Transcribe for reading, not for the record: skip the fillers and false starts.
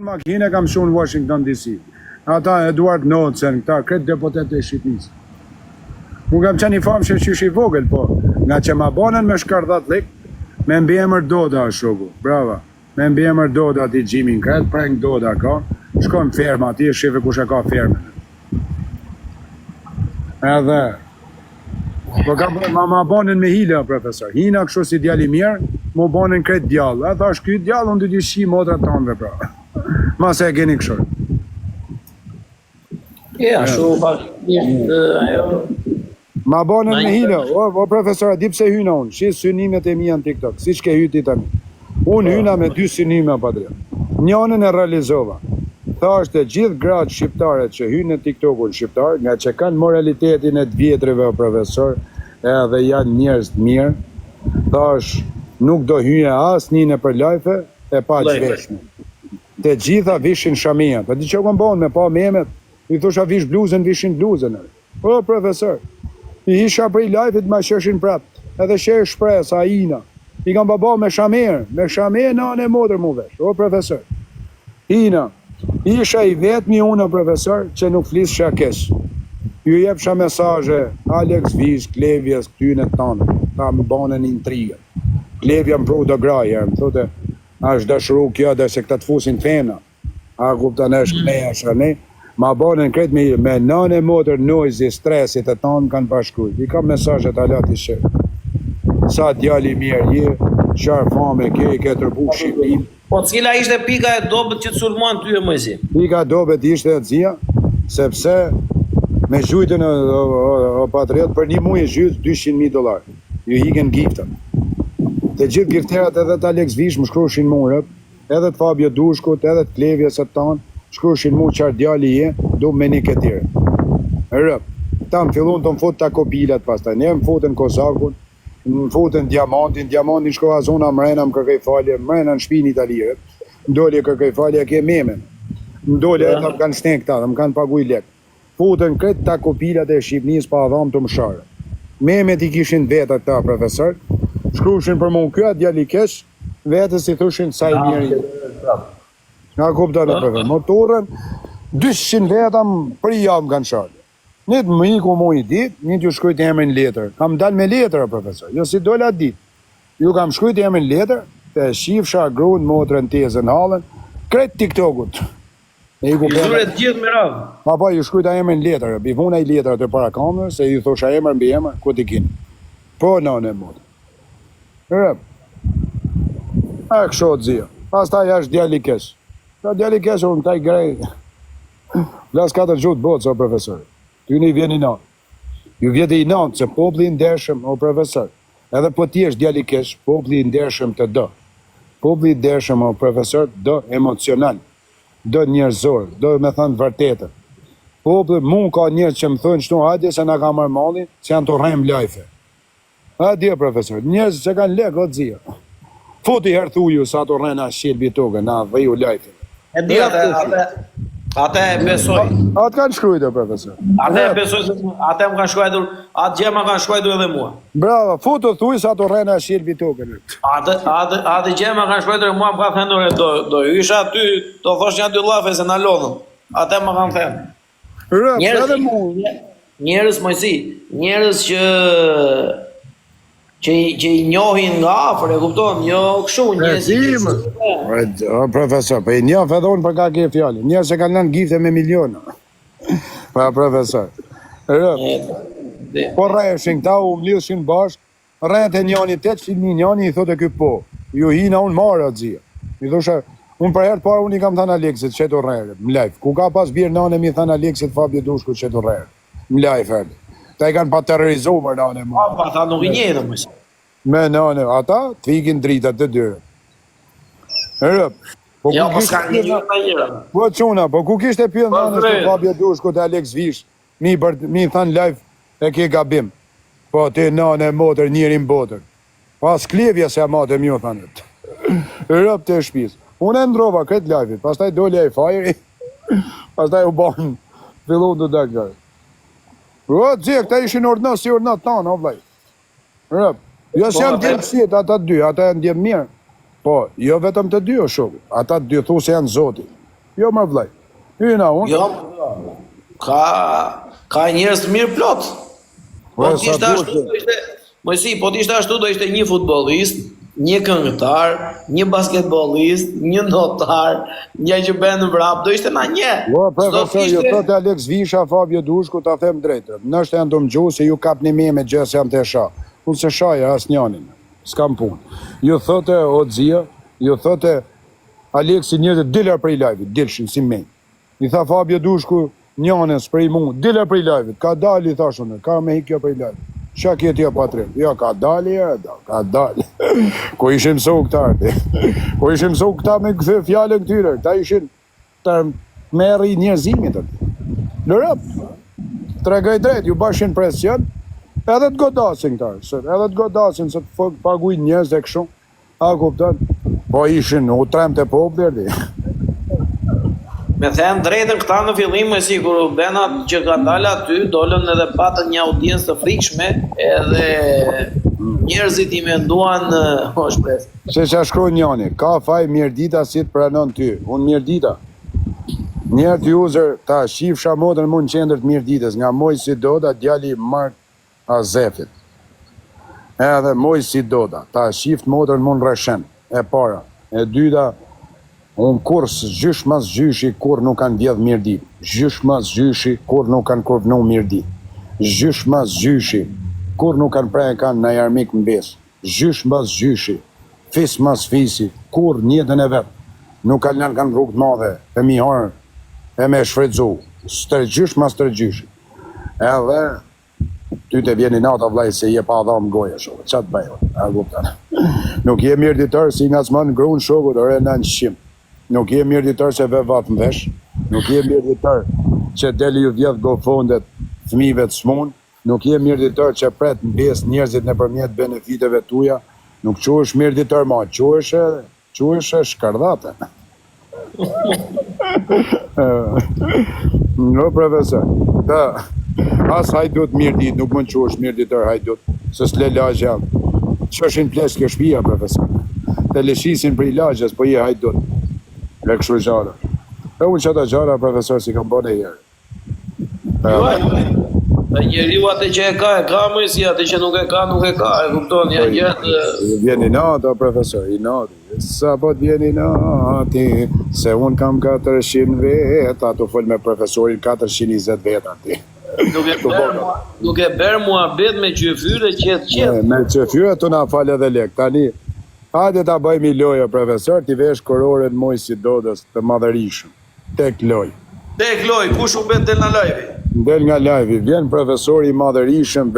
Makinë kam shumë në Washington DC. Ata Edward Knudsen, këta kretë deputet e Shqipërisë. Mu kam qenë i famë që qysh i vogël, po nga që ma bonen me shkardhat lik, me mbi emër Doda shoku, brava. Me mbi emër Doda ti Gjimin kretë, preng Doda ka, shkon ferma ati e shife kush e ka ferme. Edhe, po ma bonen me hile, profesor. Hina kështu si djali mirë, mu bonen kretë djallë. E thash, ky djallë unë dy shi modrat tonëve, pra. Ma se e keni kështu. Ja, shumë ajo. Ma bonen me hile, o profesor, di pse hyna unë, shi synimet e mija në TikTok, si që ke hyti tani. Unë hyna me 2 synime, patria. Njënën e realizova. Tha është e gjithë gratë shqiptare që hynë në TikTok-un shqiptar, nga që kanë moralitetin e të vjetrive, o profesor, edhe janë njerëz të mirë, tha është nuk do hyje as njëne për lajfe, e pa që veshme. Të gjitha vishin shamia, pa di që kom bon me pa memet, i thusha vish bluzën, vishin bluzën. O, profesor, i isha për i lajfit ma sheshin prapt, edhe shesh shpres, a ina. I kam baba me shamer në anë e modër mu vesh. O, profesor, ina, isha i vetmi unë, profesor, që nuk flis shakes. Ju jepsha mesaje, Alex Vish, Klevjes, këtyne të tanë, ta më banën intrigën. Klevja më pru të graje, më thote, është dëshru kjo dhe se këta të fusin fena. A kupta në është meja shane, ma banën kretë me nane motër nojzi, stresit e tanë kanë pashkujt. I kam mesajet alati shë. Sa djali mirë je, qarë fame ke, i ke tërbu Shqipin. Po cila ishte pika e dobet që të sulmuan ty e mëjzi? Pika dobet ishte e dzia, sepse me gjujtën o patriot për një muaj gjujtë $200,000. Ju hiken giftën. Të gjithë gifterat edhe të Alex Vish më shkrushin murët, edhe të Fabio Dushkut, edhe të Klevjes e tanë, shkrushin mu qarë djali je, du me një këtire. Rëp, ta më fillun të më fut të kopilat pastaj, ne më futën Kozakun, më futën diamantin shkova zona mrena më kërkej falje, mrena në shpin italirët, më doli kërkej falje, ke memen, më doli e të më kanë shten këta, më kanë paguj lek. Futën këtë të kopilat e Shqipnis pa dham të më share. Memet i kishin vetat ta, profesor, shkrushin për mund kjo, djali kesh, vetës i thushin sa i mirë. Nga kupta në profesor, motorën, 200 vetam për i javë kanë sharë. Një të më iku mu i dit, një të ju shkujt e emrin letër. Kam dal me letër, profesor, jo si dole atë dit. Ju kam shkujt e emrin letër, të shifsha grunë, motrën, tezën, halën, kretë TikTokut. Jure të gjithë me radhë. Pa, ju shkujt e emrin letër, bivuna i letër të para kamër, se ju thosha emër mbi emër, ku t'i kinë. Po, në motrë. Rëp. A kësho të zio. Pas ta jash djali kesh. Ta djali kesh, unë taj grej. Las 4 gjutë botë, o profesor. Ty një vjen i natë. Ju vjeti i natë, se popli i ndershëm, o profesor. Edhe po ti është djali kesh, popli i ndershëm të do. Popli i ndershëm, o profesor, do emocional. Do njerëzor, do me thënë vërtetën. Popli, mund ka njerëz që më thënë qëtu, hajde se na ka marrë malli, se janë të rrejmë lajfe. A dje, profesor, njerëz që kanë lekë, o të zia. Futi herë thuju sa të rrejnë a shqilbi toke, na dhiju lajfe. E di atë e besoj. Atë kanë shkrujtë, profesor. Atë e besoj, atë më kanë shkruajtur, atë gjema kanë shkruajtur edhe mua. Bravo, futu thuj sa të rrejnë a shqilbi toke. Atë gjema kanë shkruajtur e mua më ka thënë, do isha ty, do thosh një 2 llafe se na lodhën. Atë më kanë thënë. Njerëz mojësi, njerëz që i njohin nga afër, e kupton, jo kështu njerëz. Profesor, po i njoh edhe unë për ka ke fjalë. Njerëz që kanë lënë gifte me miliona. Pa profesor. Po rreshin këta u mlidhshin bashkë, rrete njëri 800.000 njëri i thotë ky po. Ju hina unë marrë atë xhia. I thosha, unë për herë parë unë i kam thënë Aleksit çeto rrere, në live. Ku ka pas bir nënë mi thënë Aleksit Fabio Dushku çeto rrere. Në live. Ta i kanë pa terrorizuar nënë mua. Pa, ta nuk i njeh më. Me nënë, ata të ikin dritat të dyre. Rëp. Jo, po s'ka një njëra. Po çuna, po ku kishte pyet nënë se Fabio Dushku te Alex Vish, mi than live e ke gabim. Po ti nënë motër njërin botër. Pas Klevja se amatë mjë thanët. Rëp të shpis. Unë e ndrova këtë live-it, pastaj doli ai fajri, pastaj u banë, fillu të dakar. O, dzek, ta ishin ordnat si ordnat tanë, o vlaj. Rëp, jo se janë djemë shqit, ata dy, ata janë djemë mirë. Po, jo vetëm të dy o shumë, ata dy thu se janë zoti. Jo më vllai. Hyna unë. Jo, ka njerëz të mirë plot. Po Po, t'ishte sa ashtu, duhet. do ishte, mojsi, po t'ishte ashtu do ishte një futbollist, një këngëtar, një basketbollist, një notar, një që bën vrap, do ishte na një. Po, S'do profesor, ju kishte- thotë Alex Visha, Fabio Dushku, ta them drejtën. Nështë janë do më gjuhë se ju kapni me gjësë jam të sha. Unë se shaja as njanin, s'kam punë. Ju thotë Odzia, ju thotë Alexi njërë dila prej live-it, dilshin si me. I tha Fabio Dushku, njanës prej mu, dila prej live-it, ka dali, thashone, ka me hikja prej live-it. Qa kjeti ja patrim? Ja, ka dali, ka dali. Ko ishim mësu këta, ko ishim mësu këta me këthe fjallën këtyre, këta ishin të merri njerëzimit aty. Në rëp, tregoj drejt, ju bashin presion, edhe të godasin këta, edhe të godasin, se të paguj njerëz dhe kështu, a kupton? Po ishin, u trem të populli. Me them drejtën këta në fillim e si kur u benat që ka dalë aty, dolën edhe patën një audiencë të frikshme, edhe njerëzit i menduan, o shpres. Se që shkruaj njani, ka faj Mirdita si të pranon ty, unë Mirdita. Njerë të user ta shifsha modën mund qendër të Mirditës, nga moj si doda djali Mark Azefit. Edhe moj si doda, ta shift modën mund rreshen, e para. E dyta, unë kurs gjysh mas gjyshi kur nuk kanë vjedh Mirdit. Gjysh mas gjyshi kur nuk kanë kurvnu Mirdit. Gjysh mas gjyshi kur nuk kanë prej kanë në jarmik në besë. Gjysh mas gjyshi, fis mas fisi, kur njëtën e vetë. Nuk kanë janë kanë rrugë të madhe, e mi harë, e me shfredzu. Stërgjysh mas stërgjyshi. Edhe, ty të vjeni nata vlaj se je pa dhamë goja shokët, qatë bëjë, a guptan. Nuk je mirditor si nga s'manë grunë shokët, ore në në shqimë. Nuk je mirditor se ve vatë në vesh, nuk je mirditor që deli ju vjedh gofondet fëmive të smunë, nuk je mirditor që pret në besë njerëzit në përmjet benefiteve tuja, nuk quhesh mirditor ma, quhesh shkardate. No, profesor, da, as hajdut mirdit, nuk mund quhesh mirditor hajdut, se s'le lagj jam. Qëshin ples kjo shpia, profesor. Të lëshisin për i lagjes, po je hajdut. Dhe kështu gjara. E unë që ata gjara, profesor, si kam bërë e herë. Dhe njeriu atë që e ka më si atë që nuk e ka, e kupton, ja gjatë. Vjeni nata, profesor, i nati. Sa po t'vjeni nati, se unë kam 400 veta, të folë me profesorin 420 veta ti. Nuk e berë mua bet me qyfyre qetë. Me qyfyre të na falë edhe lek. Tani, hajde ta bëjmë i loja, profesor, t'i vesh kororen moj si dodës të madhërishëm. Tek loj. Tek loj, kush u bet del në live? Del nga live, vjen profesori i madhërishëm,